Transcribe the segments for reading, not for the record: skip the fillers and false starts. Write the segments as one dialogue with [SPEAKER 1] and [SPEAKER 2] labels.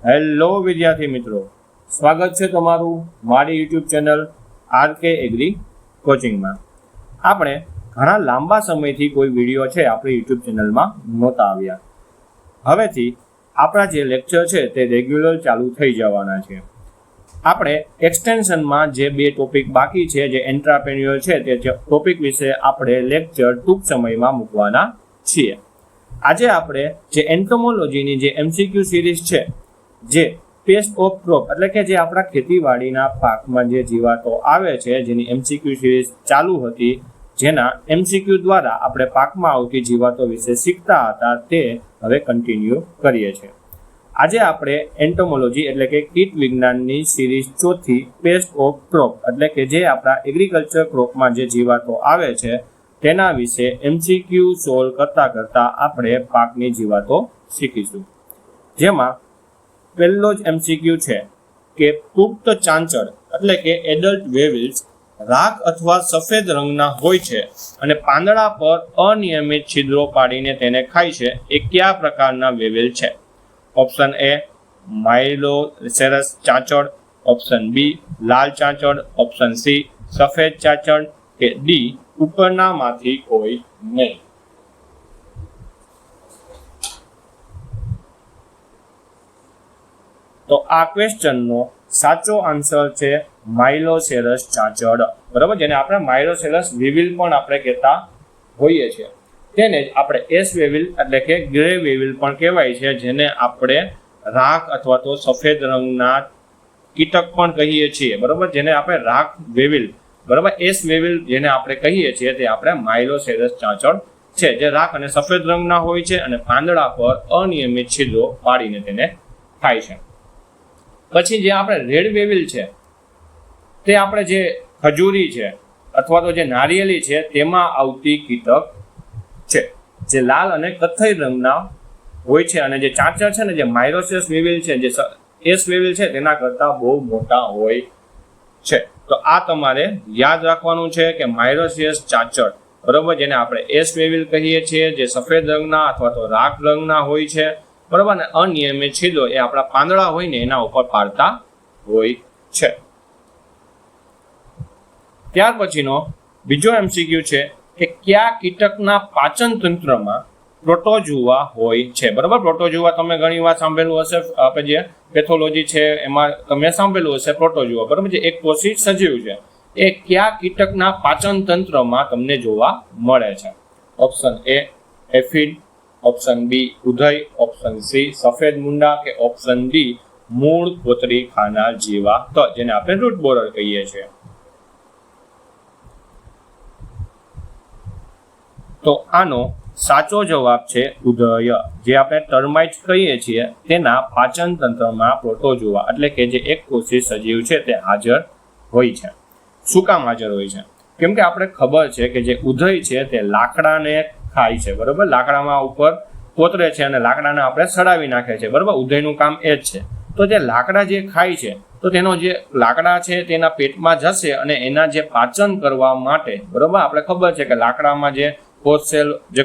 [SPEAKER 1] Hello વિદ્યાર્થી મિત્રો, સ્વાગત છે તમારું મારી યુટ્યુબ ચેનલ આરકે એગ્રી કોચિંગમાં. આપણે ઘણા લાંબા સમયથી કોઈ વિડીયો છે આપણી યુટ્યુબ ચેનલમાં નહોતા આવ્યા. હવેથી આપણા જે લેક્ચર છે તે રેગ્યુલર ચાલુ થઈ જવાના છે. આપણે એક્સટેન્શનમાં જે બે ટોપિક બાકી છે, જે એન્ટ્રાપ્રેન્યોર છે, તે ટોપિક વિશે આપણે લેક્ચર ટૂંક સમયમાં મૂકવાના છીએ. આજે આપણે જે એન્ટોમોલોજીની જે એમસીક્યુ સિરીઝ છે, જે પેસ્ટ ઓફ ક્રોપ એટલે કે જે આપણા ખેતીવાડીના પાકમાં જે જીવાતો આવે છે, જેની એમસીક્યુ સિરીઝ ચાલુ હતી, જેના એમસીક્યુ દ્વારા આપણે પાકમાં આવતી જીવાતો વિશે શીખતા હતા, તે હવે કન્ટિન્યુ કરીએ છીએ. આજે આપણે એન્ટોમોલોજી એટલે કે કીટ વિજ્ઞાનની સિરીઝ ચોથી પેસ્ટ ઓફ ક્રોપ એટલે કે જે આપણા એગ્રીકલ્ચર ક્રોપમાં જે જીવાતો આવે છે તેના વિશે એમસીક્યુ સોલ્વ કરતા આપણે પાકની જીવાતો શીખીશું. જેમાં પહેલો જ એમસીક્યુ છે કે પુખ્ત ચાંચડ એટલે કે એડલ્ટ વેવિલ્સ રાખ અથવા સફેદ રંગના હોય છે અને પાંદડા પર અનિયમિત છિદ્રો પાડીને તેને ખાય છે. એ કયા પ્રકારના વેવિલ છે? ઓપ્શન એ માઇલોસેરસ ચાંચડ, ઓપ્શન બી લાલ ચાંચડ, ઓપ્શન સી સફેદ ચાંચડ કે ડી ઉપરનામાંથી કોઈ નહીં. તો આ ક્વેશ્ચનનો સાચો આન્સર છે માઇલોસેરસ ચાંચડ, બરાબર, જેને આપણે માઇલોસેરસ વેવિલ પણ આપણે કહેતા હોઈએ છીએ. તેને જ આપણે એસ વેવિલ એટલે કે ગ્રે વેવિલ પણ કહેવાય છે, જેને આપણે રાખ અથવા તો સફેદ રંગના કીટક પણ કહીએ છીએ, બરાબર, જેને આપણે રાખ વેવિલ, બરાબર, એસ વેવિલ જેને આપણે કહીએ છીએ તે આપણે માઇલોસેરસ ચાંચડ છે, જે રાખ અને સફેદ રંગના હોય છે અને પાંદડા પર અનિયમિત છિદ્રો પાડીને તેને ખાય છે. પછી જે આપણે રેડ વેવિલ છે, તે આપણે જે ખજૂરી છે અથવા તો જે નારિયેળી છે તેમાં આવતી કીટક છે, જે લાલ અને કથ્થઈ રંગના હોય છે. અને જે ચાંચડ છે ને, જે માઇલોસેરસ વેવિલ છે, જે એસ વેવિલ છે, તેના કરતાં બહુ મોટા હોય છે. તો આ તમારે યાદ રાખવાનું છે કે માઇલોસેરસ ચાંચડ, બરોબર, જેને આપણે એસ વેવિલ કહીએ છીએ, જે સફેદ રંગના અથવા તો રાખ રંગના હોય છે, બરોબર, ને અનિયમિત છિદ્રો એ આપણા પાંદડા હોય ને એના ઉપર પાડતા હોય છે. ત્યાર પછીનો બીજો એમસીક્યુ છે કે કયા કીટકના પાચન તંત્રમાં પ્રોટોઝુઆ હોય છે? બરાબર, પ્રોટોઝુઆ તમે ઘણી વાર સાંભળેલું હશે, આપણે જે પેથોલોજી છે એમાં તમે સાંભળેલું હશે પ્રોટોઝુઆ, બરાબર, જે એક કોષી સજીવ છે. એ કયા કીટકના પાચન તંત્રમાં તમને જોવા મળે છે? Option A aphid, option B ઉધઈ, ઓપ્શન સી સફેદ મુંડા કે ઓપ્શન ડી મૂળ કોતરી ખાનાર જીવાત, જેને આપણે રૂટ બોરર કહીએ છીએ. તો આનો સાચો જવાબ છે ઉદય, જે આપણે ટર્માઇટ કહીએ છીએ, તેના પાચન તંત્રમાં પ્રોટોઝુઆ એટલે કે જે એક કોષી સજીવ છે તે હાજર હોય છે. શું કામ હાજર હોય છે? કેમ કે આપણે ખબર છે કે જે ઉધઈ છે તે લાકડાને ખાય છે, બરોબર, લાકડામાં ઉપર કોતરે છે અને લાકડાને આપણે સડાવી નાખે છે, બરોબર, ઉધઈનું કામ એ જ છે. તો જે લાકડા જે ખાય છે, તો તેનો જે લાકડા છે તેના પેટમાં જશે અને એના જે પાચન કરવા માટે, બરોબર, આપણે ખબર છે કે લાકડામાં જે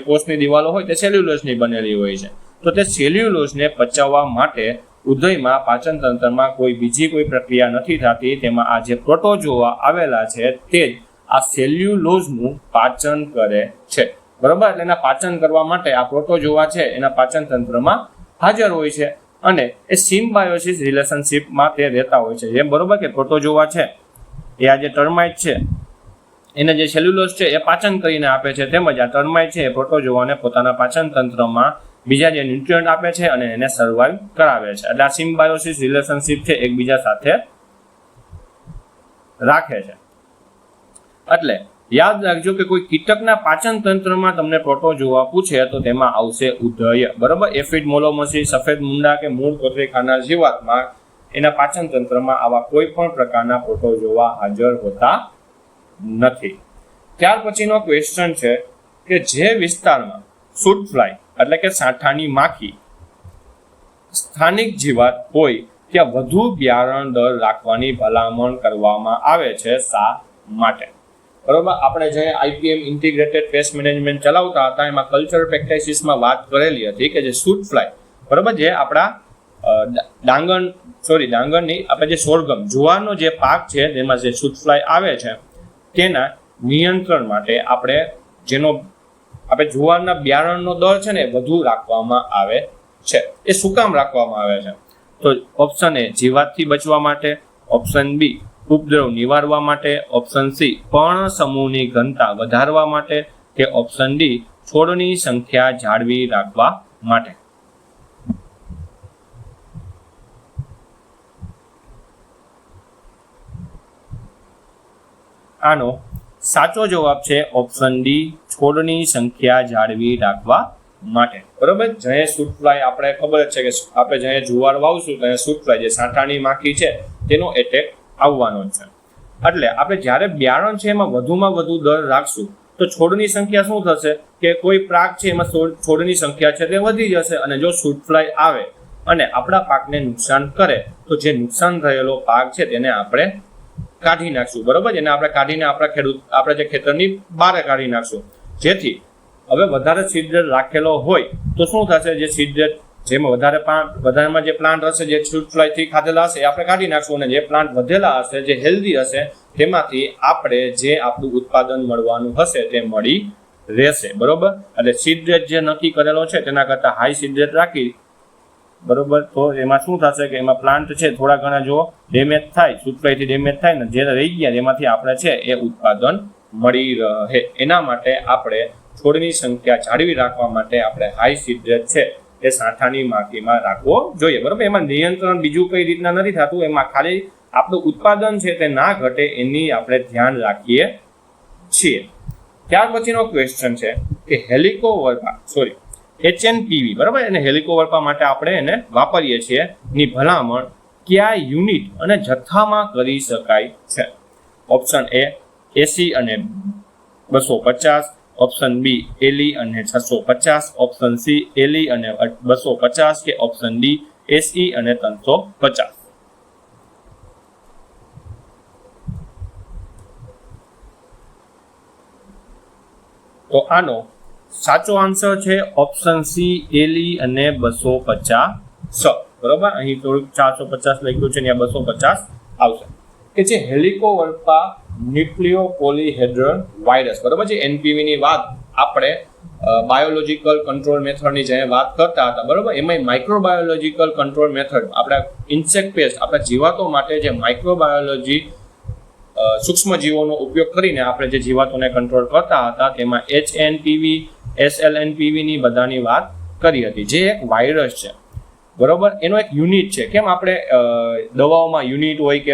[SPEAKER 1] કોષની દિવાલો હોય તે સેલ્યુલોઝની બનેલી હોય છે. તો તે સેલ્યુલોઝને પચાવવા માટે ઉધઈમાં પાચન તંત્રમાં બીજી કોઈ પ્રક્રિયા નથી થતી. તેમાં આ જે પ્રોટોઝોઆ આવેલા છે તે જ આ સેલ્યુલોઝનું પાચન કરે છે, બરોબર. એટલે એના પાચન કરવા માટે આ પ્રોટોઝોઆ છે એના પાચન તંત્રમાં હાજર હોય છે અને એ સિમ્બાયોસિસ રિલેશનશિપમાં તે રહેતા હોય છે. જેમ, બરોબર, કે પ્રોટોઝોઆ છે એ આ જે ટર્માઇટ છે એને જે સેલ્યુલોઝ છે એ પાચન કરીને આપે છે, તેમજ આ ટર્માઇટ છે એ પ્રોટોઝોઆને પોતાના પાચન તંત્રમાં બીજા જે ન્યુટ્રિયન્ટ આપે છે અને એને સર્વાઈવ કરાવે છે. એટલે આ સિમ્બાયોસિસ રિલેશનશિપ છે એકબીજા સાથે રાખે છે. એટલે યાદ રાખજો કે કોઈ કીટકના પાચન તંત્રમાં તમને પ્રોટોઝોઆ પૂછે તો તેમાં આવશે ઉધય, બરોબર. એફિડ, મોલોમસી, સફેદ મુંડા કે મૂળ કોતરી ખાનાર જીવાતમાં એના પાચન તંત્રમાં આવા કોઈ પણ પ્રકારના પ્રોટોઝોઆ હાજર હોતા નથી. ત્યાર પછીનો ક્વેશ્ચન છે કે જે વિસ્તારમાં ફ્રૂટ ફ્લાય એટલે કે સાંઠાની માખી સ્થાનિક જીવાત હોય ત્યાં વધુ બિયારણ દર રાખવાની ભલામણ કરવામાં આવે છે, શા માટે? બરોબર, આપણે જે આઈપીએમ ઇન્ટિગ્રેટેડ પેસ્ટ મેનેજમેન્ટ ચલાવતા હતા એમાં કલ્ચર પ્રેક્ટિસિસમાં વાત કરેલી હતી કે જે ફ્રૂટ ફ્લાય, બરોબર, જે આપણા ડાંગરની આપણે જે સોરગમ જુવારનો જે પાક છે તેમાં જે ફ્રૂટ ફ્લાય આવે છે તેના નિયંત્રણ માટે આપણે જુવારના બિયારણનો દર છે ને વધુ રાખવામાં આવે છે. એ શું કામ રાખવામાં આવે છે? તો ઓપ્શન એ જીવાતથી બચવા માટે, ઓપ્શન બી ઉપદ્રવ નિવારવા માટે, ઓપ્શન સી પર્ણ સમૂહની ઘનતા વધારવા માટે કે ઓપ્શન ડી છોડની સંખ્યા જાળવી રાખવા માટે. આનો સાચો જવાબ છે ઓપ્શન ડી છોડની સંખ્યા જાળવી રાખવા માટે. બરોબર. જય ફ્રૂટ ફ્લાય આપણે ખબર જ છે કે આપણે જય જુવાર વાવશું તો ફ્રૂટ ફ્લાય જે સાંઠાની માખી છે તેનો એટેક આવવાનો છે. એટલે આપણે જ્યારે બિયારણ છે એમાં વધુમાં વધુ દર રાખશું તો છોડની સંખ્યા શું થશે કે કોઈ પાક છે એમાં છોડની સંખ્યા છે તે વધી જશે અને જો ફ્રૂટ ફ્લાય આવે અને આપણા પાકને નુકસાન કરે તો જે નુકસાન થયેલો પાક છે તેને આપણે કાઢી નાખશું. બરોબર. એને આપણે કાઢીને આપણે જે ખેતરની બહાર કાઢી નાખશું. જેથી હવે વધારે સીડરેટ રાખેલો હોય તો શું થશે, જે સીડરેટ જેમાં વધારેમાં જે પ્લાન્ટ હશે જે ફ્રૂટ ફ્લાય થી ખાધેલા હશે એ આપણે કાઢી નાખશું અને જે પ્લાન્ટ વધેલા હશે જે હેલ્ધી હશે તેમાંથી આપણે જે આપણું ઉત્પાદન મળવાનું હશે તે મળી રહેશે. બરોબર. એટલે સીડરેટ જે નક્કી કરેલો છે તેના કરતાં હાઈ સીડરેટ રાખી, બરોબર, તો એમાં શું થશે કે એમાં પ્લાન્ટ છે થોડા ઘણા જો ડેમેજ થાય, ફ્રૂટ ફ્લાય થી ડેમેજ થાય ને જે રહી ગયા એમાંથી આપણે છે એ ઉત્પાદન મળી રહે. એના માટે આપણે છોડની સંખ્યા જાળવી રાખવા માટે આપણે હાઈ સીડરેટ છે એ સાંઠાની માટીમાં રાખવો જોઈએ. બરોબર. એમાં નિયંત્રણ બીજું કઈ રીતના નથી થતું, એમાં ખાલી આપણું ઉત્પાદન છે તે ના ઘટે એની આપણે ધ્યાન રાખીએ છીએ. ત્યાર પછીનો ક્વેશ્ચન છે કે HNPV, બરાબર, એને હેલિકોવર્પા માટે આપણે એને વાપરીએ છીએ ની ભલામણ કયા યુનિટ અને જથ્થામાં કરી શકાય છે? ઓપ્શન એ 80 અને 250, ઓપ્શન બી LE અને 650, ઓપ્શન સી LE અને 250 કે ઓપ્શન ડી SE અને 350. તો આનો સાચો આન્સર છે ઓપ્શન સી LE અને 250. બરોબર. અહીં થોડુંક 450 લખ્યું છે ને 250 આવશે. કે જે હેલિકોવર્પા ન્યુક્લિયોપોલીહેડ્રલ વાયરસ, બરોબર છે, NPV ની વાત આપણે બાયોલોજીકલ કંટ્રોલ મેથડની જે વાત કરતા હતા, બરોબર, એમાં માઇક્રોબાયોલોજીકલ કંટ્રોલ મેથડ આપણે ઇન્સેક્ટ પેસ્ટ, આપણા જીવાતો માટે જે માઇક્રોબાયોલોજી સૂક્ષ્મ જીવોનો ઉપયોગ કરીને આપણે જે જીવાતોને કંટ્રોલ કરતા હતા તેમાં HNPV, SLNPV ની બધાની વાત કરી હતી, જે એક વાયરસ છે. બરોબર. એનો એક યુનિટ છે. કેમ આપણે દવાઓમાં યુનિટ હોય કે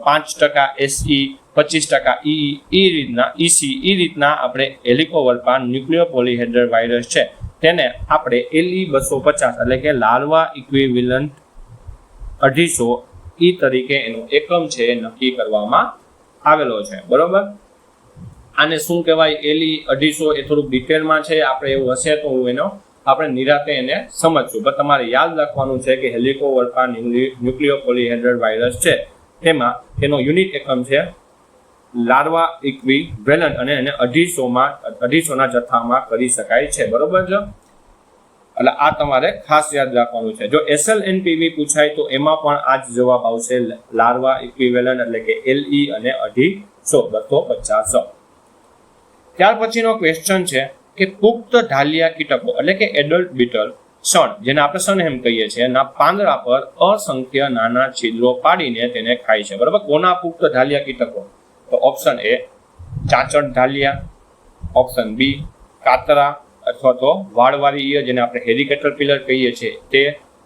[SPEAKER 1] 5% SE, 25% EE, એ રીતના EC, એ રીતના આપણે હેલિકોવર્પા ન્યુક્લિયોપોલીહેડ્રલ વાયરસ છે તેને આપણે LE 250 એટલે કે લાર્વા ઇક્વિવેલન્ટ 250 તરીકે એનો એકમ છે નક્કી કરવામાં આવેલો છે. બરોબર. આને શું કહેવાય LE 250 એ થોડુંક ડિટેલમાં છે, આપણે એવું હશે તો હું એનો આપણે નિરાતે એને સમજશું. પણ તમારે યાદ રાખવાનું છે કે હેલિકોવર્પા ન્યુક્લિયોપોલીહેડ્રલ વાયરસ છે તેમાં તેનો યુનિટ એકમ છે લાર્વા ઇક્વિવેલન્ટ અને એને 250 ના જથ્થામાં કરી શકાય છે. બરોબર છે. એટલે આ તમારે ખાસ યાદ રાખવાનું છે. જો SLNPV પૂછાય તો એમાં પણ આ જ જવાબ આવશે, લાર્વા ઇક્વિવેલન્ટ એટલે કે LE અને 250. ત્યાર પછીનો ક્વેશ્ચન છે કે પુખ્ત ઢાલિયા કીટકો એટલે કે એડલ્ટ બીટલ સણ, જેને આપણે સનહેમ કહીએ છીએ, ના પાંદડા પર અસંખ્ય નાના છિદ્રો પાડીને તેને ખાય છે. બરાબર. કોના પુખ્ત ઢાલિયા કીટકો? તો ઓપ્શન એ ચાંચડ ઢાલિયા, ઓપ્શન બી કાતરા અથવા તો વાળવાળી ઈયળ જેને આપણે હેરી કેટરપિલર કહીએ છીએ તે,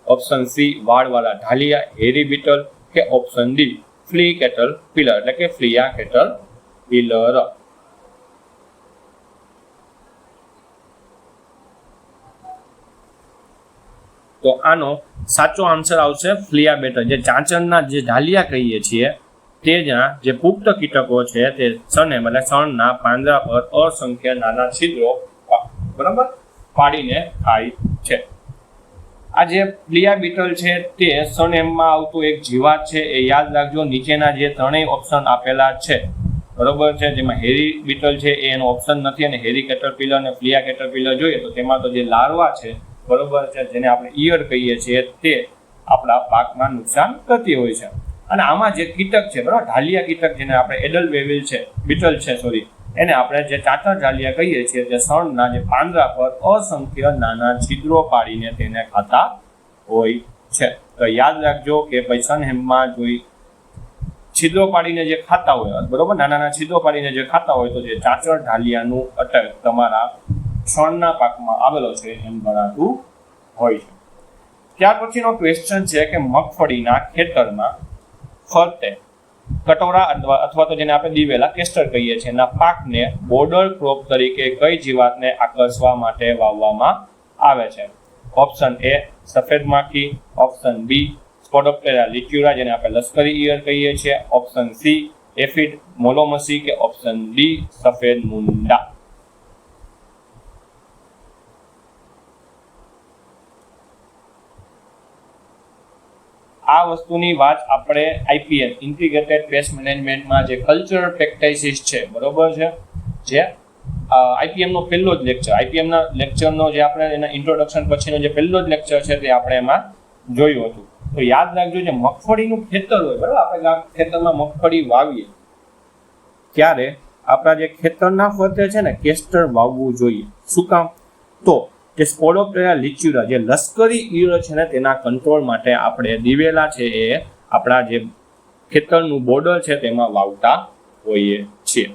[SPEAKER 1] ઓપ્શન સી વાળવાળા ઢાલિયા હેરી બીટલ કે ઓપ્શન ડી ફ્લી કેટરપિલર એટલે કે ફ્લિયા કેટરપિલર. તો આનો સાચો આન્સર આવશે ફ્લિયા બેટર, જે ચાંચડના જે ઢાલિયા કહીએ છીએ તેના જે પુખ્ત કીટકો છે તે સનેમ એટલે સણના પાંદડા પર અસંખ્ય નાના છિદ્રો, બરાબર, પાડીને ખાય છે. આ જે ફ્લિયા બીટલ છે તે સનેમમાં આવતું એક જીવાત છે. એ યાદ રાખજો. નીચેના જે ત્રણેય ઓપ્શન આપેલા છે, બરોબર છે, જેમાં હેરી બીટલ છે એ એનો ઓપ્શન નથી અને હેરી કેટરપિલર અને ફ્લિયા કેટરપિલર જોઈએ તો તેમાં તો જે લાર્વા છે, બરોબર છે, જેને આપણે ઈયળ કહીએ છીએ તે આપણા પાકમાં નુકસાન કરતી હોય છે. અને આમાં જે કીટક છે બરાબર, ઢાલિયા કીટક જેને આપણે એડલવેવિલ છે, બીટલ છે સોરી, એને આપણે જે ચાતર ઢાલિયા કહીએ છીએ, જે સણના જે પાંદડા પર અસંખ્ય નાના છિદ્રો પાડીને તેને ખાતા હોય છે. તો યાદ રાખજો કે પૈસન હેમમાં જોઈ છિદ્રો પાડીને જે ખાતા હોય બરોબર, નાના છિદ્રો પાડીને જે ખાતા હોય, તો જે ચાચર ઢાલિયાનું અટક તમારા શણના પાકમાં આવેલો છે એમ ગણાતું હોય છે. ત્યાર પછીનો ક્વેશ્ચન છે કે મગફળીના ખેતરમાં ફરતે કટોરા અથવા તો જેને આપણે દિવેલા કેસ્ટર કહીએ છીએ એના પાકને બોર્ડર ક્રોપ તરીકે કઈ જીવાતને આકર્ષવા માટે વાવવામાં આવે છે? ઓપ્શન એ સફેદ માખી, ઓપ્શન બી સ્પોડોપ્ટેરા લિટ્યુરા જેને આપણે લશ્કરી ઈયળ કહીએ છીએ, ઓપ્શન સી એફિડ મોલોમસી કે ઓપ્શન ડી સફેદ મુંડા. આ વસ્તુની વાત આપણે આઈપીએલ ઇન્ટિગ્રેટેડ પેસ્ટ મેનેજમેન્ટમાં જે કલ્ચરલ પ્રેક્ટિસિસ છે બરોબર છે, જે આઈપીએમ નો પહેલો જ લેક્ચર, આઈપીએમ ના લેક્ચરનો જે આપણે એના ઇન્ટ્રોડક્શન પછીનો જે પહેલો જ લેક્ચર છે તે આપણે એમાં જોયું હતું. તો યાદ રાખજો, જે મગફળીનું ખેતર હોય બરાબર, આપણે ખેતરમાં મગફળી વાવીએ ત્યારે આપણા જે ખેતરના ફરતે છે ને કેસ્ટર વાવવું જોઈએ. શું કામ? તો જે સ્પોડોપ્ટેરા લિચ્યુરા જે લશ્કરી ઈયળ છે ને તેના કંટ્રોલ માટે આપણે દિવેલા છે એ આપણા જે ખેતરનું બોર્ડર છે તેમાં વાવતા હોઈએ છીએ.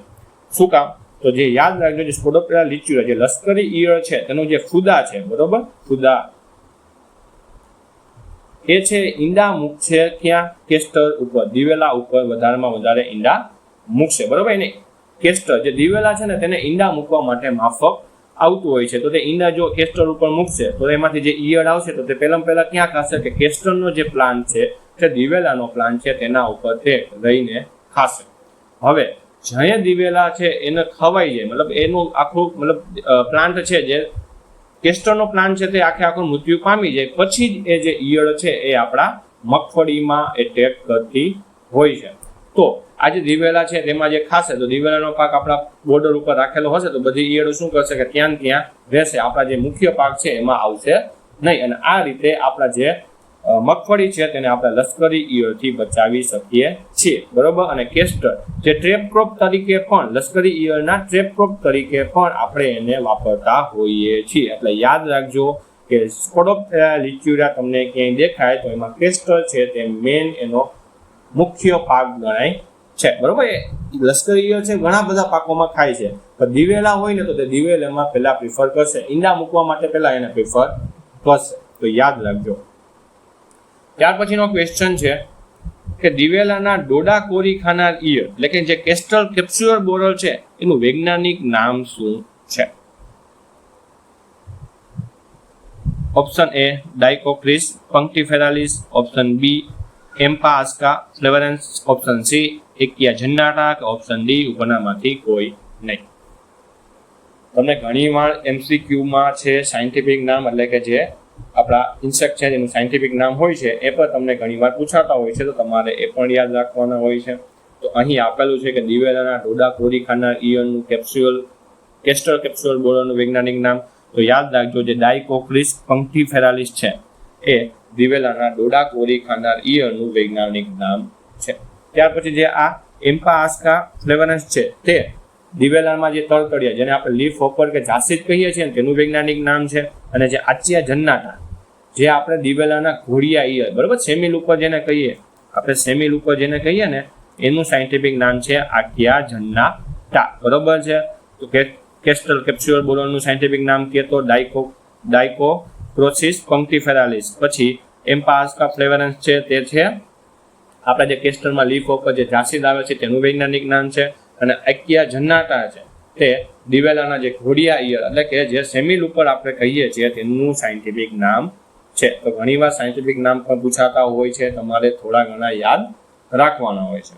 [SPEAKER 1] શું કામ? તો જે યાદ રાખજો, જે સ્પોડોપ્ટેરા લિચ્યુરા જે લશ્કરી ઈયળ છે તેનું જે ફૂદા છે બરોબર, ફૂદા એ છે ઈંડા મૂકશે ક્યાં? કેસ્ટર ઉપર, દિવેલા ઉપર વધારેમાં વધારે ઈંડા મૂકશે બરોબર. એને કેસ્ટર જે દિવેલા છે ને તેને ઈંડા મૂકવા માટે માફક આવતું હોય છે. તો તે ઈંડા જો કેસ્ટર ઉપર મૂકશે તો એમાંથી જે ઈયળ આવશે તો તે પહેલા ક્યાં ખાશે? કે કેસ્ટરનો જે પ્લાન્ટ છે તે દિવેલાનો પ્લાન્ટ છે તેના ઉપર તે રહીને ખાશે. હવે જ્યાં દિવેલા છે એને ખવાઈ જાય, મતલબ એનું આખું મતલબ પ્લાન્ટ છે જે કેસ્ટરનો પ્લાન્ટ છે તે આખો મૃત્યુ પામી જાય પછી જ એ જે ઈયળ છે એ આપણા મગફળીમાં એટેક કરતી હોય છે. તો આ જે દિવેલા છે તેમાં જે ખાશે તો દિવેલાનો પાક આપણા બોર્ડર ઉપર રાખેલો હશે તો બધી ઈયળો શું કરશે કે ત્યાં ત્યાં રહેશે, આપણા જે મુખ્ય પાક છે એમાં આવશે નહીં. અને આ રીતે આપણા જે મગફળી છે તેને આપણે લશ્કરી ઈયળથી બચાવી શકીએ છીએ બરોબર. અને કેસ્ટર જે ટ્રેપ ક્રોપ તરીકે પણ, લશ્કરી ઈયળના ટ્રેપ ક્રોપ તરીકે પણ આપણે એને વાપરતા હોઈએ છીએ. એટલે યાદ રાખજો કે સ્પોડોપ્ટેરા લિચ્યુરા તમને ક્યાંય દેખાય તો એમાં કેસ્ટર છે તે મેન એનો મુખ્ય પાક ગણાય છે બરોબર. એ લશ્કરી ઈયળ છે ઘણા બધા પાકોમાં ખાય છે, પણ દિવેલા હોય ને તો તે દિવેલામાં પહેલા પ્રિફર કરશે, ઈંડા મૂકવા માટે પહેલા એને પ્રિફર કરશે. તો યાદ રાખજો. ત્યાર પછીનો ક્વેશ્ચન છે કે દિવેલાના ડોડા કોરી ખાનાર ઈયળ એટલે કે જે કેસ્ટલ કેપ્સ્યુલર બોરર છે એનું વૈજ્ઞાનિક નામ શું છે? Option A Dichocrocis punctiferalis, option B Empoasca flavescens, option C Achaea janata કે ઓપ્શન ડી ઉપરનામાંથી કોઈ નહીં. તમને ઘણીવાર એમસીક્યુમાં છે સાયન્ટિફિક નામ એટલે કે જે આપણા ઇન્સેક્ટ છે જેનું સાયન્ટિફિક નામ હોય છે એ પણ તમને ઘણીવાર પૂછાતા હોય છે, તો તમારે એ પણ યાદ રાખવાના હોય છે. તો અહીં આપેલું છે કે દિવેલાના ડોડા કોરી ખાનાર ઈયળનું કેસ્ટર કેપ્સ્યુલર બોરરનું વૈજ્ઞાનિક નામ. તો યાદ રાખજો, જે ડાયકોક્રિસ પંક્ટિફેરાલિસ છે એ દિવેલાના ડોડા કોરી ખાનાર ઈયળનું વૈજ્ઞાનિક નામ છે. ત્યાર પછી જે આ એમ્પાઅસ્કા ફ્લેવરેન્સ છે તે દિવેલામાં જે તળતળિયા જેને આપણે લીફ હોપર કે જાસીદ કહીએ છીએ તેનું વૈજ્ઞાનિક નામ છે. અને જે આચિયા જન્નાટા જે આપણે દિવેલાના ઘોડિયા ઈયળ બરોબર, સેમિલ ઉપર જેને કહીએ આપણે, સેમિલ ઉપર જેને કહીએ ને એનું સાયન્ટિફિક નામ છે આચિયા જન્નાટા બરોબર છે. તો કેસ્ટલ કેપ્સ્યુલર બોરરનું સાયન્ટિફિક નામ કહે તો ડાયકોક્રોસિસ પંક્ટિફેરાલિસ. પછી એમ્પાઅસ્કા ફ્લેવરેન્સ છે તે છે આપણા જે કેસ્ટરમાં લીફ ઉપર જે જાસીદ આવે છે તેનું વૈજ્ઞાનિક નામ છે. અને આચિયા જન્નાટા છે તે દિવેલાના જે ઘોડિયા ઈયળ એટલે કે જે સેમિલ ઉપર આપણે કહીએ છીએ તેનું સાયન્ટિફિક નામ છે. તો ઘણીવાર સાયન્ટિફિક નામ પણ પૂછાતા હોય છે, તમારે થોડા ઘણા યાદ રાખવાના હોય છે.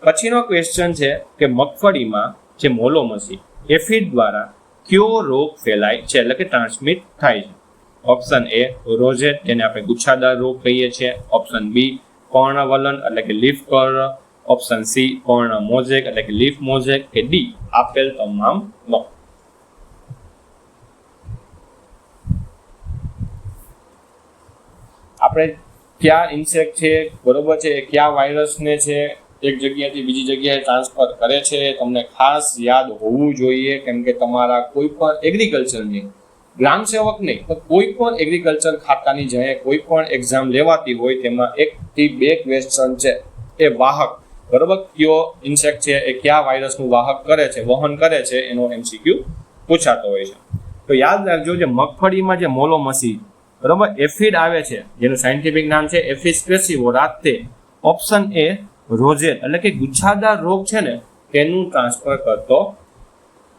[SPEAKER 1] પછીનો ક્વેશ્ચન છે કે મગફળીમાં જે મોલોમસી એફિડ દ્વારા કયો રોગ ફેલાય છે એટલે કે ટ્રાન્સમિટ થાય છે? ઓપ્શન એ રોઝેટ જેને આપણે ગુચ્છાદાર રોગ કહીએ છીએ, ઓપ્શન બી પર્ણવલન એટલે કે લીફ કર્લ, ઓપ્શન સી પર્ણ મોઝેક એટલે કે લીફ મોઝેક કે ડી આપેલ તમામ નો. આપણે કયા ઇન્સેક્ટ છે, બરોબર છે, કયા વાયરસને છે એક જગ્યાએથી બીજી જગ્યાએ ટ્રાન્સફર કરે છે, તમને ખાસ યાદ હોવું જોઈએ. કેમ કે તમારા કોઈ પણ એગ્રીકલ્ચરની ગ્રામ સેવક નહીં તો કોઈ પણ એગ્રીકલ્ચર ખાતાની જ્યારે કોઈ પણ એક્ઝામ લેવાતી હોય તેમાં 1 થી 2 ક્વેશ્ચન છે એ વાહક, બરોબર, કયો ઇન્સેક્ટ છે એ કયા વાયરસનું વાહક કરે છે, વહન કરે છે, એનો MCQ પૂછાતો હોય છે. તો યાદ રાખજો, જે મગફળીમાં જે મોલોમસી, બરોબર, એફિડ આવે છે જેનું સાયન્ટિફિક નામ છે એફિસ ક્રેસિવોરા, તે ઓપ્શન એ રોઝેટ એટલે કે ગુચ્છાદાર રોગ છે ને તેનું ટ્રાન્સફર કરતો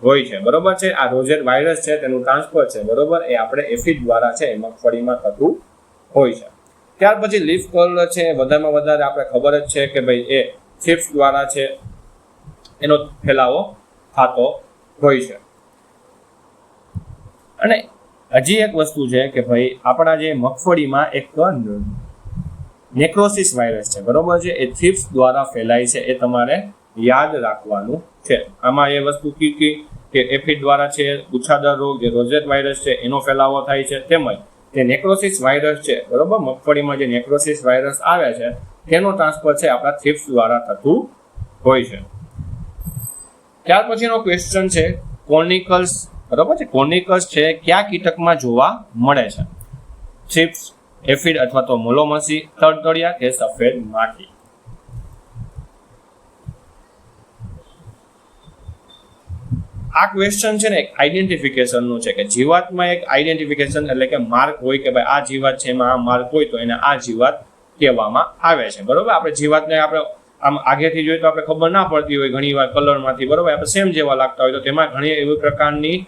[SPEAKER 1] હોય છે. બરોબર છે, આ રોઝેટ વાયરસ છે તેનું ટ્રાન્સફર છે, બરોબર, એ આપણે એફિડ દ્વારા છે એ મગફળીમાં થતું હોય છે. ત્યાર પછી લીફ કર્લ છે, વધારેમાં વધારે આપણે ખબર જ છે કે ભાઈ એ થ્રિપ્સ દ્વારા છે એનો ફેલાવો થતો હોય છે. અને હજી એક વસ્તુ છે કે ભાઈ આપણા જે મગફળીમાં એક નેક્રોસિસ વાયરસ છે, બરોબર છે, એ થ્રિપ્સ દ્વારા ફેલાય છે, એ તમારે યાદ રાખવાનું છે. આમાં એ વસ્તુ કીધી કે એફિડ દ્વારા છે ગુચ્છાદાર રોગ જે રોઝેટ વાયરસ છે એનો ફેલાવો થાય છે, તેમજ જે નેક્રોસિસ વાયરસ છે, બરોબર, મગફળીમાં જે નેક્રોસિસ વાયરસ આવે છે તેનો ટ્રાન્સફર છે આપણા થ્રિપ્સ દ્વારા થતું હોય છે. ત્યાર પછીનો ક્વેશ્ચન છે કોર્નિકલ્સ, બરોબર છે, કોર્નિકલ્સ છે કયા કીટકમાં જોવા મળે છે? થ્રિપ્સ, એફિડ અથવા તો મોલોમસી, તડતડિયા કે સફેદ માખી? આ ક્વેશ્ચન છે ને એક આઈડેન્ટિફિકેશનનું છે કે જીવાતમાં એક આઈડેન્ટિફિકેશન એટલે કે માર્ક હોય કે ભાઈ આ જીવાત છે એમાં આ માર્ક હોય તો એને આ જીવાત કહેવામાં આવે છે. બરોબર, આપણે જીવાતને આપણે આમ આગેથી જોઈએ તો આપણે ખબર ના પડતી હોય ઘણી વાર કલરમાંથી, બરોબર, આપણે સેમ જેવા લાગતા હોય તો તેમાં ઘણી એવી પ્રકારની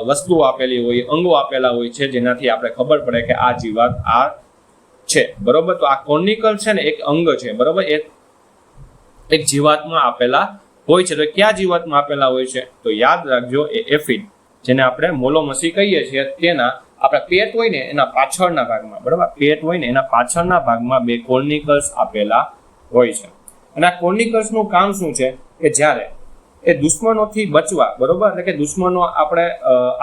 [SPEAKER 1] વસ્તુઓ આપેલી હોય, અંગો આપેલા હોય છે જેનાથી આપણે ખબર પડે કે આ જીવાત આ છે. બરોબર, તો આ કોર્નિકલ છે ને એક અંગ છે, બરોબર, એક જીવાતમાં આપેલા હોય છે. તો કયા જીવાતમાં આપેલા હોય છે? તો યાદ રાખજો એ એફિડ જેને આપણે મોલોમસી કહીએ છીએ તેના આપણા પેટ હોય ને એના પાછળના ભાગમાં, બરોબર, પેટ હોય ને એના પાછળના ભાગમાં 2 કોર્નિકલ્સ આપેલા હોય છે. અને આ કોર્નિકલ્સનું કામ શું છે કે જ્યારે એ દુશ્મનોથી બચવા, બરોબર, એટલે કે દુશ્મનો આપણે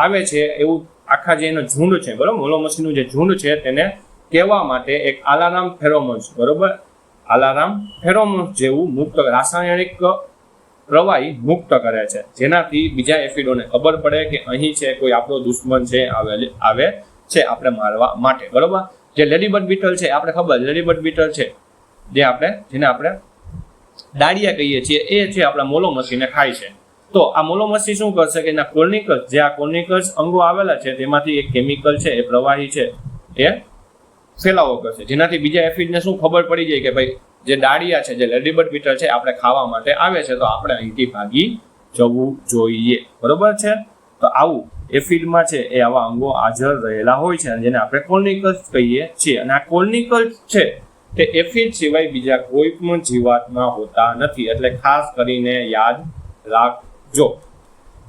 [SPEAKER 1] આવે છે એવું આખા જે એનો ઝુંડ છે, બરોબર, મોલોમસીનું જે ઝુંડ છે તેને કહેવા માટે એક અલાર્મ ફેરોમોન્સ, બરોબર, અલાર્મ ફેરોમોન્સ જેવું મુક્ત રાસાયણિક પ્રવાહી મુક્ત કરે છે જેનાથી બીજા એફિડોને ખબર પડે કે અહીં છે કોઈ આપણો દુશ્મન છે આવે છે આપણે મારવા માટે. બરોબર, જે લેડીબર્ડ બીટલ છે આપણે ખબર, લેડીબર્ડ બીટલ છે જેને આપણે દાડિયા કહીએ છીએ, એ છે આપણા મોલોમસીને ખાય છે. તો આ મોલોમસી શું કરશે કે એના કોર્નિકલ્સ, જે આ કોર્નિકલ્સ અંગો આવેલા છે તેમાંથી એક કેમિકલ છે એ પ્રવાહી છે એ ફેલાવો કરશે જેનાથી બીજા એફિડને શું ખબર પડી જાય કે ભાઈ જે દાડિયા છે, જે લેડીબર્ડ બીટલ છે આપણે ખાવા માટે આવે છે તો આપણે અહીંથી ભાગી જવું જોઈએ. બરોબર છે, તો આવું એફિડમાં છે એ આવા અંગો હાજર રહેલા હોય છે જેને આપણે કોર્નિકલ્સ કહીએ છીએ. અને આ કોર્નિકલ્સ છે તે એફિડ સિવાય બીજા કોઈ પણ જીવાતમાં હોતા નથી, એટલે ખાસ કરીને યાદ રાખજો.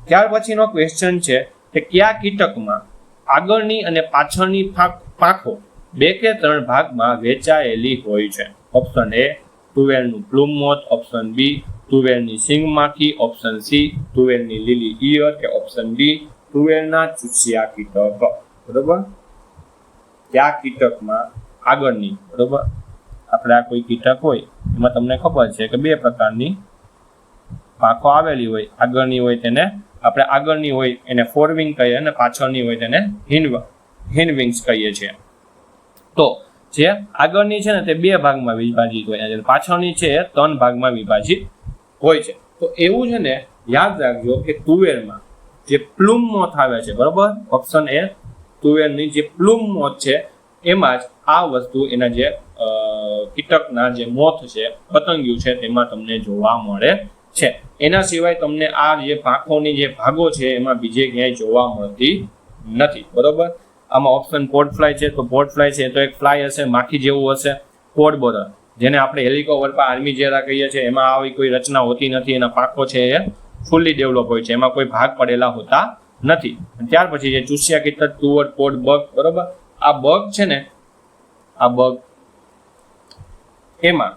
[SPEAKER 1] ત્યાર પછીનો ક્વેશ્ચન છે કે કયા કીટકમાં આગળની અને પાછળની પાંખો 2 કે 3 ભાગમાં વહેંચાયેલી હોય છે? ઓપ્શન એ તુવેરનું પ્લુમ મોથ, ઓપ્શન બી તુવેરની સિંગ માખી, ઓપ્શન સી તુવેરની લીલી ઈયર કે ઓપ્શન ડી તુવેરના ચૂસિયા કીટક. બરોબર, કયા કીટકમાં આગળની, બરોબર, આપણે આ કોઈ કીટક હોય એમાં તમને ખબર છે કે 2 પ્રકારની પાંખો આવેલી હોય, આગળની હોય તેને આપણે આગળની હોય એને ફોરવિંગ કહીએ અને પાછળની હોય તેને હિન્ડ વિંગ્સ કહીએ છીએ. તો જે આગળની છે ને તે 2 ભાગમાં વિભાજિત હોય અને પાછળની છે એ 3 ભાગમાં વિભાજિત હોય છે. તો એવું છે ને યાદ રાખજો કે તુવેરમાં જે પ્લુમ મોથ આવે છે, બરોબર, ઓપ્શન એ તુવેરની જે પ્લુમ મોથ છે એમાં જ આ વસ્તુ એના જે કીટકના જે મોથ છે, પતંગિયું છે તેમાં તમને જોવા મળે છે. એના સિવાય તમને આ જે પાંખોની જે ભાગો છે એમાં બીજે ક્યાંય જોવા મળતી નથી. બરોબર, આમાં ઓપ્શન પોર્ટ ફ્લાય છે, તો પોર્ટ ફ્લાય છે તો એક ફ્લાય હશે, માખી જેવું હશે. પોર્ટ બોરર જેને આપણે હેલિકોપ્ટર પર આર્મી જેરા કહીએ છીએ, એમાં આવી કોઈ રચના હોતી નથી, એના પાંખો છે એ ફૂલ્લી ડેવલપ હોય છે, એમાં કોઈ ભાગ પડેલા હોતા નથી. ત્યાર પછી જે ચૂસિયા કીટક, તુવર, પોર્ટ, બગ, બરોબર, આ બગ છે ને, આ બગ એમાં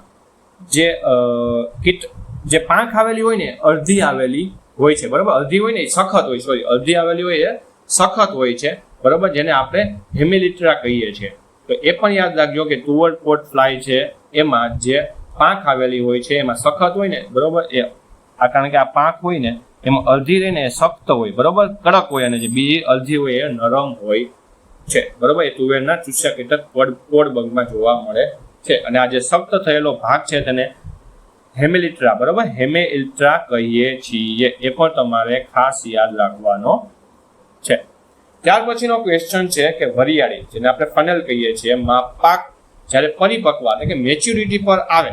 [SPEAKER 1] જે પાંખ આવેલી હોય ને અડધી આવેલી હોય છે, બરોબર, અડધી હોય ને સખત હોય, સોરી, અડધી આવેલી હોય એ સખત હોય છે, બરોબર, જેને આપણે હેમિલિટ્રા કહીએ છીએ. તો તો એ પણ યાદ રાખજો કે ટુવર્ડ પોટ ફ્લાય છે એમાં જે પાંખ આવેલી હોય છે એમાં સખત હોય ને, બરોબર, એ આ કારણ કે આ પાંખ હોય ને એમાં અડધી રહીને એ સખ્ત હોય, બરોબર, કડક હોય, અને જે બીજી અડધી હોય એ નરમ હોય છે, બરોબર. એ તુવેરના ચૂસ્યા કીટક પોડ બગમાં જોવા મળે છે. અને આ જે સખ્ત થયેલો ભાગ છે તેને હેમેલિટ્રા, બરોબર, હેમેલિટ્રા કહીએ છીએ. એ પણ તમારે ખાસ યાદ રાખવાનો છે. ત્યાર પછીનો ક્વેશ્ચન છે કે વરિયાળી, જેને આપણે ફનેલ કહીએ છીએ, માં પાક જ્યારે પરિપક્વ એટલે કે મેચ્યુરિટી પર આવે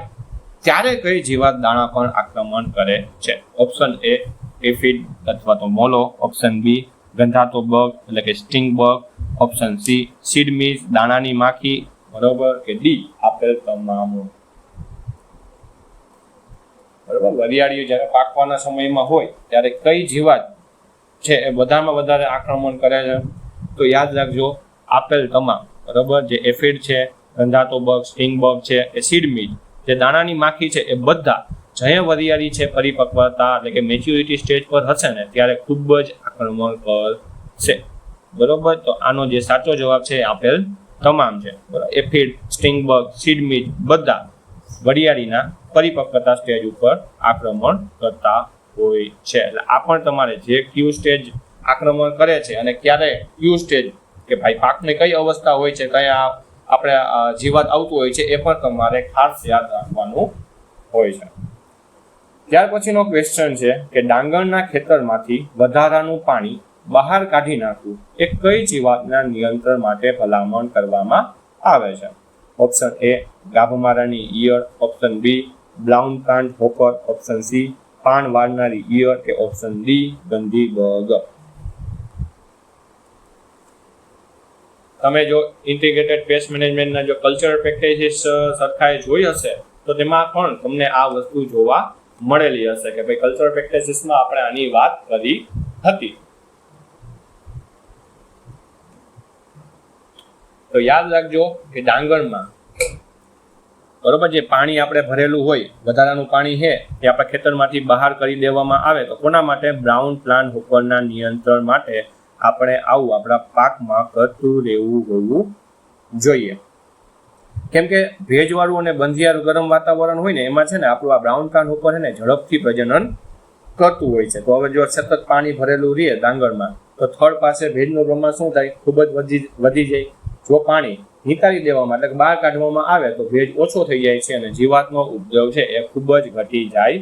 [SPEAKER 1] ત્યારે કઈ જીવાત દાણા પર આક્રમણ કરે છે? ઓપ્શન એ એફિડ અથવા તો મોલો, ઓપ્શન બી ગંધાતો બગ એટલે કે sting bug, option C seed મિસ દાણાની માખી, બરોબર, કે ડી આપેલ તમામ. બરોબર, વરિયાળી જ્યારે પાકવાના સમયમાં હોય ત્યારે કઈ જીવાત છે એ બધામાં વધારે આક્રમણ કરે છે? તો યાદ રાખજો આપેલ તમામ, બરોબર. જે એફિડ છે, ગંધાતો બગ, સ્ટિંગ બગ છે, એ સીડ મિસ, જે દાણાની માખી છે, એ બધા જય વરિયાળી છે પરિપક્વતા એટલે કે મેચ્યુરિટી સ્ટેજ પર હશે ને ત્યારે ખૂબ જ આક્રમણ કરશે, બરોબર. તો આનો જે સાચો જવાબ છે આપેલ તમામ છે, બરોબર. એફિડ, સ્ટિંગ બગ, સીડ મિસ બધા વરિયાળીના પરિપક્વતા સ્ટેજ ઉપર આક્રમણ કરતા હોય છે. એટલે આ પણ તમારે જે ક્યુ સ્ટેજ આક્રમણ કરે છે અને ક્યારે ક્યુ સ્ટેજ કે ભાઈ પાકની કઈ અવસ્થા હોય છે, કયા આપણે જીવાત આવતું હોય છે, એ પણ તમારે ખાસ યાદ રાખવાનું હોય છે. ત્યાર પછીનો ક્વેશ્ચન છે કે ડાંગરના ખેતરમાંથી વધારાનું પાણી બહાર કાઢી નાખવું એ કઈ જીવાતના નિયંત્રણ માટે ભલામણ કરવામાં આવે છે? ઓપ્શન એ ગાભમારાની ઈયળ, option B brown plant hopper, option C પાન વાળનારી ઈયળ, કે ઓપ્શન ડી ગંધી બગ. તમે જો ઇન્ટિગ્રેટેડ પેસ્ટ મેનેજમેન્ટના જો કલ્ચરલ પ્રેક્ટિસીસ સરખાએ જોઈ હશે તો તેમાં પણ તમને આ વસ્તુ જોવા મળેલી હશે કે ભાઈ કલ્ચરલ પ્રેક્ટિસીસમાં આપણે આની વાત કરી હતી. તો યાદ રાખજો કે ડાંગરમાં, બરોબર, જે પાણી આપણે ભરેલું હોય, વધારાનું પાણી છે એ આપણા ખેતરમાંથી બહાર કરી દેવામાં આવે તો કોના માટે? બ્રાઉન પ્લાન્ટ હોપરના નિયંત્રણ માટે આપણે આવું આપણા પાકમાં કરતું રહેવું હોવું જોઈએ. કેમ કે ભેજવાળું અને બંધિયારું ગરમ વાતાવરણ હોય ને એમાં છે ને આપણું આ બ્રાઉન પ્લાન્ટ હોપર છે ને ઝડપથી પ્રજનન કરતું હોય છે. તો હવે જો સતત પાણી ભરેલું રહે ડાંગરમાં તો થડ પાસે ભેજનું પ્રમાણ શું થાય? ખૂબ જ વધી જાય. જો પાણી નિકાળી દેવામાં એટલે કે બહાર કાઢવામાં આવે તો ભેજ ઓછો થઈ જાય છે અને જીવાતનો ઉપદ્રવ છે એ ખૂબ જ ઘટી જાય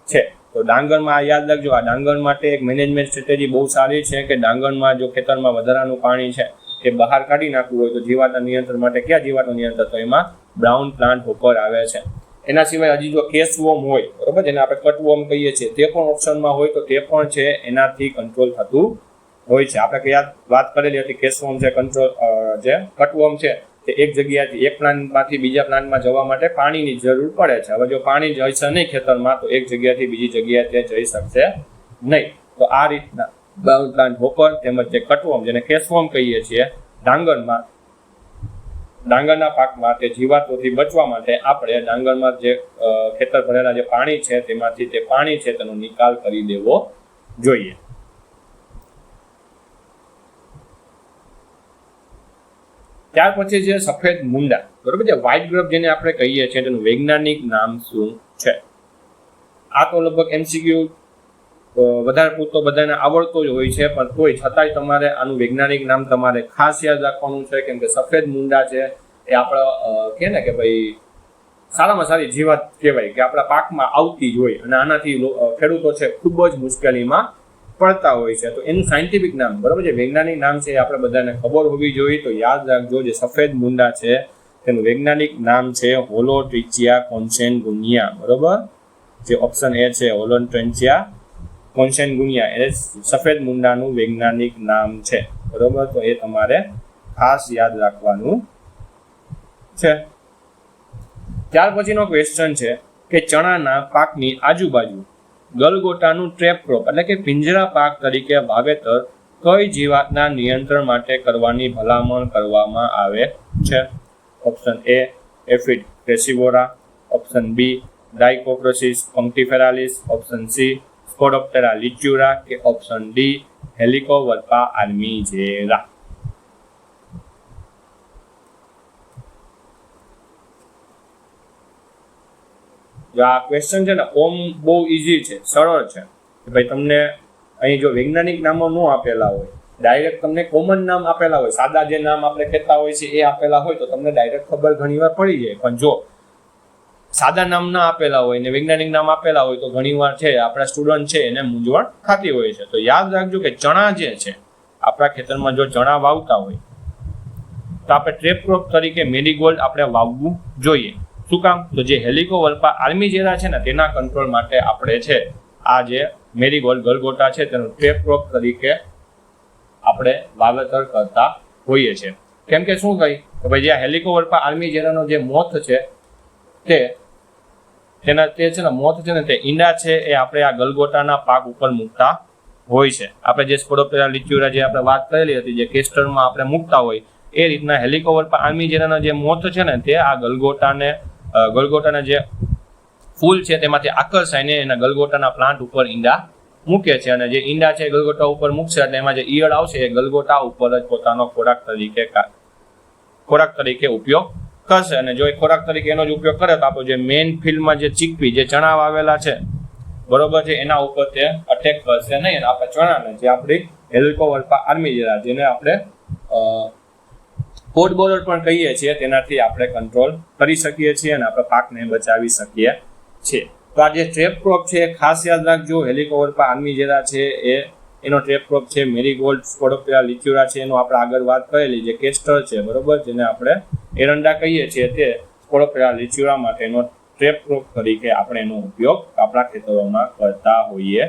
[SPEAKER 1] છે. તો ડાંગરમાં આ યાદ રાખજો, આ ડાંગર માટે એક મેનેજમેન્ટ સ્ટ્રેટેજી બહુ સારી છે કે ડાંગરમાં જો ખેતરમાં વધારાનું પાણી છે એ બહાર કાઢી નાખવું હોય તો જીવાતના નિયંત્રણ માટે ક્યાં જીવાતનું નિયંત્રણ? તો એમાં બ્રાઉન પ્લાન્ટ હોપર આવે છે. એના સિવાય હજી જો કેસવોર્મ હોય, બરોબર, જેને આપણે કટવોર્મ કહીએ છીએ, તે પણ ઓપ્શનમાં હોય તો તે પણ છે એનાથી કંટ્રોલ થતું હોય છે. આપણે વાત કરેલી હતી કેસવોર્મ છે, કંટ્રોલ જે કટવોર્મ છે તે એક જગ્યાથી એક પ્લાન્ટમાંથી બીજા પ્લાન્ટમાં જવા માટે પાણીની જરૂર પડે છે. હવે જો પાણી જઈશે નહીં ખેતરમાં તો એક જગ્યાથી બીજી જગ્યાએ તે જઈ શકશે નહીં. તો આ રીતના બ્રાઉન પ્લાન્ટ હોપર તેમજ જે કટવોર્મ જેને કેસવોર્મ કહીએ છીએ ડાંગરના પાકમાં તે જીવાતોથી બચવા માટે આપણે ડાંગરમાં જે ખેતર ભરેલા જે પાણી છે તેમાંથી તે પાણી છે તેનો નિકાલ કરી દેવો જોઈએ. ત્યાર પછી છે સફેદ મુંડા, બરોબર, જે વ્હાઇટ ગ્રબ જેને આપણે કહીએ છીએ તેનું વૈજ્ઞાનિક નામ શું છે? આ તો લગભગ MCQ વધારે પૂરતો બધાને આવડતો જ હોય છે, પણ તોય છતાંય તમારે આનું વૈજ્ઞાનિક નામ તમારે ખાસ યાદ રાખવાનું છે. કેમ કે સફેદ મુંડા છે એ આપણા કહે ને કે ભાઈ સારામાં સારી જીવાત કહેવાય કે આપણા પાકમાં આવતી જ હોય અને આનાથી ખેડૂતો છે ખૂબ જ મુશ્કેલીમાં પડતા હોય છે. તો એનું સાયન્ટિફિક નામ, બરોબર, જે વૈજ્ઞાનિક નામ છે એ આપણે બધાને ખબર હોવી જોઈએ. તો યાદ રાખજો જે સફેદ મુંડા છે તેનું વૈજ્ઞાનિક નામ છે હોલોટ્રિચિયા કોન્સેન્ગુનિયા, બરોબર. જે ઓપ્શન એ છે હોલોટ્રિચિયા કોન્સેન્ગુનિયા એ સફેદ મુંડાનું વૈજ્ઞાનિક નામ છે, બરોબર. તો એ તમારે ખાસ યાદ રાખવાનું છે. ત્યાર પછીનો ક્વેશ્ચન છે કે ચણાના પાકની આજુબાજુ ગલગોટાનું ટ્રેપ ક્રોપ એટલે કે પિંજરા પાક તરીકે વાવેતર કઈ જીવાતના નિયંત્રણ માટે કરવાની ભલામણ કરવામાં આવે છે? ઓપ્શન એ એફિડ પેસિવોરા, ઓપ્શન બી ડાયકોક્રોસિસ ફંક્ટિફેરાલિસ, ઓપ્શન સી સ્પોડોપ્ટેરા લિચ્યુરા, કે ઓપ્શન ડી હેલિકોવર્પા આર્મીજેરા. જો આ ક્વેશ્ચન છે ને ઓમ બહુ ઇઝી છે, સરળ છે કે ભાઈ તમને અહીં જો વૈજ્ઞાનિક નામો ન આપેલા હોય, ડાયરેક્ટ તમને કોમન નામ આપેલા હોય, સાદા જે નામ આપણે કહેતા હોય છે એ આપેલા હોય તો તમને ડાયરેક્ટ ખબર ઘણીવાર પડી જાય. પણ જો સાદા નામ ના આપેલા હોય ને વૈજ્ઞાનિક નામ આપેલા હોય તો ઘણીવાર છે આપણા સ્ટુડન્ટ છે એને મૂંઝવણ થતી હોય છે. તો યાદ રાખજો કે ચણા જે છે આપણા ખેતરમાં જો ચણા વાવતા હોય તો આપણે ટ્રેપ ક્રોપ તરીકે મેરીગોલ્ડ આપણે વાવવું જોઈએ. શું કામ? તો જે હેલિકોવર્પા આર્મીજેરા છે ને તેના કંટ્રોલ માટે આપણે છે આ જે મેરીગોલ્ડ ગલગોટા છે તેનું ટ્રેપ ક્રોપ તરીકે આપણે વાવેતર કરતા હોઈએ છીએ. કેમ કે શું કહી કે ભાઈ જે હેલિકોવર્પા આર્મીજેરાનો જે મોથ છે તે છે ને મોથ છે ને તે ઈંડા છે એ આપણે આ ગલગોટાના પાક ઉપર મૂકતા હોય છે. આપણે જે સ્પોડોપ્ટેરા લિચ્યુરા જે આપણે વાત કરેલી હતી જે કેસ્ટરમાં આપણે મૂકતા હોય એ રીતના હેલિકોવર્પા આર્મીજેરાનો જે મોથ છે ને તે આ ગલગોટાના જે ફૂલ છે તેમાંથી આકર્ષાઈને એના ગલગોટાના પ્લાન્ટ ઉપર ઈંડા મૂકે છે અને જે ઈંડા છે ગલગોટા ઉપર મૂકશે એટલે એમાં જે ઈયળ આવશે એ ગલગોટા ઉપર જ પોતાનો ખોરાક તરીકે ઉપયોગ કરશે. અને જો એ ખોરાક તરીકે એનો જ ઉપયોગ કરે તો આપણો જે મેઇન ફિલ્ડમાં જે ચીકપી જે ચણા વાવેલા છે બરોબર છે એના ઉપર તે અટેક કરશે નહીં. અને આપણે ચણાને જે આપણી હેલિકોવર્પા આર્મીજેરા જેને આપણે પોટ બોલર પણ કહીએ છીએ તેનાથી આપણે કંટ્રોલ કરી શકીએ છીએ અને આપણે પાકને બચાવી શકીએ છીએ. તો આ જે ટ્રેપ ક્રોપ છે એ ખાસ યાદ રાખજો. હેલિકોવર્પા આર્મીજેરા છે એનો ટ્રેપ ક્રોપ છે, મેરીગોલ્ડ સ્પોડોપ્ટેરા લિચ્યુરા છે એનો આપણે આગળ વાત કરેલી જે કેસ્ટર છે બરોબર જેને આપણે એરંડા કહીએ છીએ તે સ્પોડોપ્ટેરા લિચ્યુરા માટેનો ટ્રેપ ક્રોપ તરીકે આપણે એનો ઉપયોગ આપણા ખેતરોમાં કરતા હોઈએ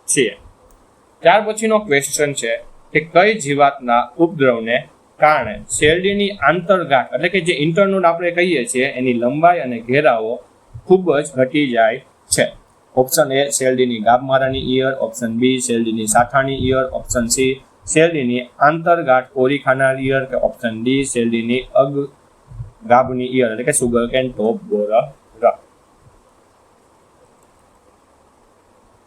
[SPEAKER 1] છીએ. ત્યાર પછીનો ક્વેશ્ચન છે કે કઈ જીવાતના ઉપદ્રવને કારણે શેરડીની આંતરગાંઠ એટલે કે જે ઇન્ટરનોડ આપણે કહીએ છીએ એની લંબાઈ અને ઘેરાવો ખૂબ જ ઘટી જાય છે? ઓપ્શન એ શેરડીની ગાભમારાની ઈયળ, ઓપ્શન બી શેરડીની સાઠાની ઈયળ, ઓપ્શન સી શેરડીની આંતરગાંઠ કોરી ખાનાર ઈયળ કે ઓપ્શન ડી શેરડીની ગાભની ઈયળ એટલે કે સુગરકેન ટોપ બોરર.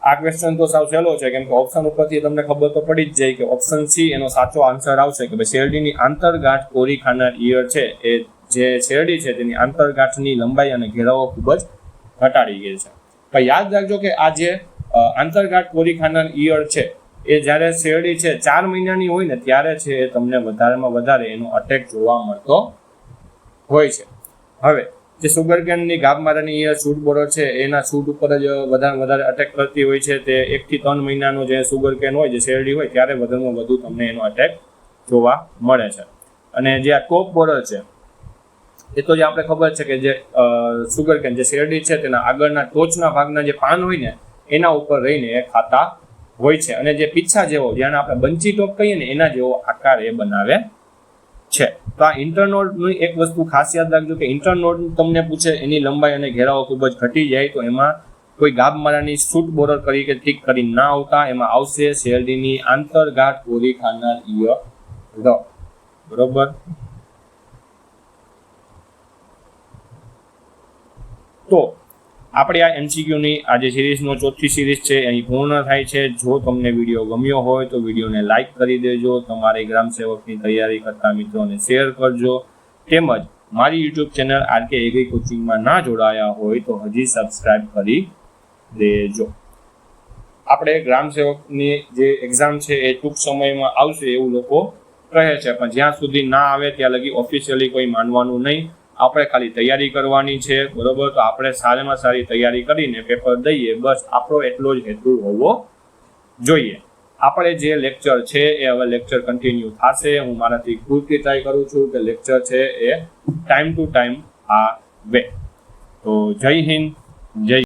[SPEAKER 1] આ ક્વેશ્ચન તો સાવ સહેલો છે કેમ કે ઓપ્શન ઉપરથી તમને ખબર તો પડી જ જાય કે ઓપ્શન સી એનો સાચો આન્સર આવશે કે ભાઈ શેરડીની આંતરગાંઠ કોરી ખાનાર ઈયળ છે એ જે શેરડી છે તેની આંતરગાંઠની લંબાઈ અને ઘેરાવો ખૂબ જ ઘટાડી ગઈ છે. પણ યાદ રાખજો કે આ જે આંતરગાંઠ કોરી ખાનાર ઈયળ છે એ જ્યારે શેરડી છે 4 મહિનાની હોય ને ત્યારે છે એ તમને વધારેમાં વધારે એનો અટેક જોવા મળતો હોય છે. હવે જે સુગરકેનની ગાભમારાની ઈયળ સૂટ બોરર છે એના સૂટ ઉપર જ વધારે અટેક કરતી હોય છે. તે 1 થી 3 મહિનાનો જે સુગરકેન હોય જે શેરડી હોય ત્યારે વધુમાં વધુ તમને એનો અટેક જોવા મળે છે. અને જે આ ટોપ બોરર છે એ તો જે આપણે ખબર છે કે જે સુગરકેન જે શેરડી છે તેના આગળના ટોચના ભાગના જે પાન હોય ને એના ઉપર રહીને એ ખાતા હોય છે. અને જે પીછા જેવો જેને આપણે બંચી ટોપ કહીએ ને એના જેવો આકાર એ બનાવે છે. તો આ ઇન્ટરનોડની એક વસ્તુ ખાસ યાદ રાખજો કે ઇન્ટરનોડ તમને પૂછે એની લંબાઈ અને ઘેરાવો ખૂબ જ ઘટી જાય તો એમાં કોઈ ગાભમારાની સૂટ બોરર તરીકે ઠીક કરી ના આવતા એમાં આવશે શેરડીની આંતરગાંઠ કોરી ખાનાર ઈયળ. બરોબર. તો આપણે આ MCQની આ જે સિરીઝનો ચોથી સિરીઝ છે અહીં પૂર્ણ થાય છે. જો તમને વિડીયો ગમ્યો હોય તો વિડીયોને લાઇક કરી દેજો, તમારી ગ્રામ સેવકની તૈયારી કરતા મિત્રોને શેર કરજો, તેમજ મારી યુટ્યુબ ચેનલ RK એગ્રી કોચિંગમાં ના જોડાયા હોય તો હજી સબસ્ક્રાઇબ કરી દેજો. આપણે ગ્રામ સેવકની જે એક્ઝામ છે એ ટૂંક સમયમાં આવશે એવું લોકો કહે છે, પણ જ્યાં સુધી ના આવે ત્યાં લગી ઓફિશિયલી કોઈ માનવાનું નહીં. આપણે ખાલી તૈયારી કરવાની છે બરોબર. તો આપણે સારામાં સારી તૈયારી કરીને પેપર દઈએ બસ આપણો એટલો જ હેતુ હોવો જોઈએ. આપણે જે લેક્ચર છે એ હવે લેક્ચર કન્ટિન્યુ થશે. હું મારાથી પૂરતી ટ્રાય કરું છું કે લેક્ચર છે એ ટાઈમ ટુ ટાઈમ આવે. તો જય હિન્દ, જય